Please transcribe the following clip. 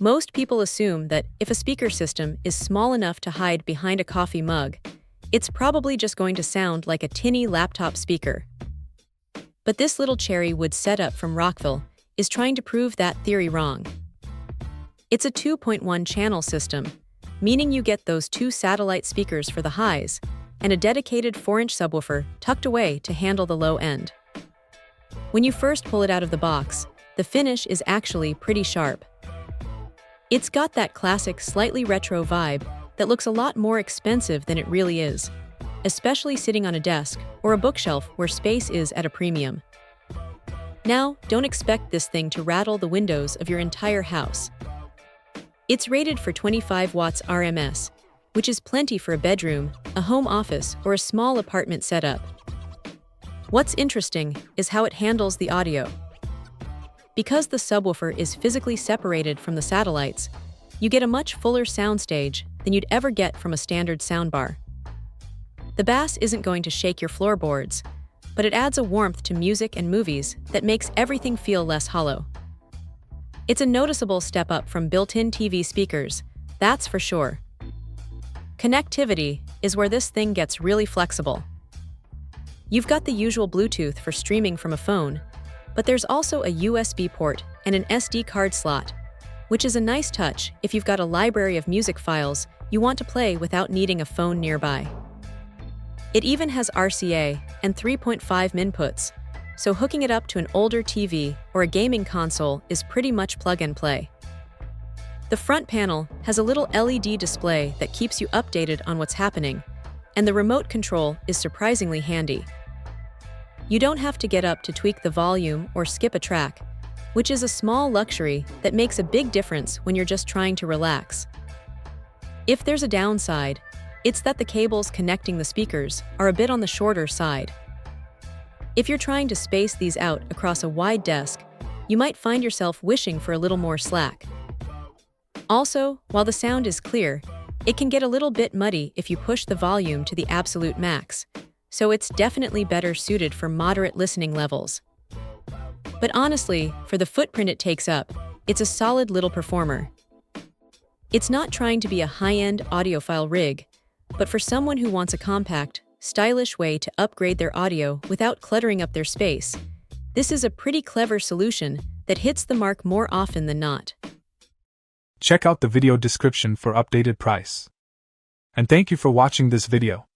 Most people assume that if a speaker system is small enough to hide behind a coffee mug, it's probably just going to sound like a tinny laptop speaker. But this little cherry wood setup from Rockville is trying to prove that theory wrong. It's a 2.1 channel system, meaning you get those two satellite speakers for the highs and a dedicated 4-inch subwoofer tucked away to handle the low end. When you first pull it out of the box, the finish is actually pretty sharp. It's got that classic, slightly retro vibe that looks a lot more expensive than it really is, especially sitting on a desk or a bookshelf where space is at a premium. Now, don't expect this thing to rattle the windows of your entire house. It's rated for 25 watts RMS, which is plenty for a bedroom, a home office, or a small apartment setup. What's interesting is how it handles the audio. Because the subwoofer is physically separated from the satellites, you get a much fuller soundstage than you'd ever get from a standard soundbar. The bass isn't going to shake your floorboards, but it adds a warmth to music and movies that makes everything feel less hollow. It's a noticeable step up from built-in TV speakers, that's for sure. Connectivity is where this thing gets really flexible. You've got the usual Bluetooth for streaming from a phone, but there's also a USB port and an SD card slot, which is a nice touch if you've got a library of music files you want to play without needing a phone nearby. It even has RCA and 3.5 inputs, so hooking it up to an older TV or a gaming console is pretty much plug and play. The front panel has a little LED display that keeps you updated on what's happening, and the remote control is surprisingly handy. You don't have to get up to tweak the volume or skip a track, which is a small luxury that makes a big difference when you're just trying to relax. If there's a downside, it's that the cables connecting the speakers are a bit on the shorter side. If you're trying to space these out across a wide desk, you might find yourself wishing for a little more slack. Also, while the sound is clear, it can get a little bit muddy if you push the volume to the absolute max, so it's definitely better suited for moderate listening levels. But honestly, for the footprint it takes up, it's a solid little performer. It's not trying to be a high-end audiophile rig, but for someone who wants a compact, stylish way to upgrade their audio without cluttering up their space, this is a pretty clever solution that hits the mark more often than not. Check out the video description for updated price. And thank you for watching this video.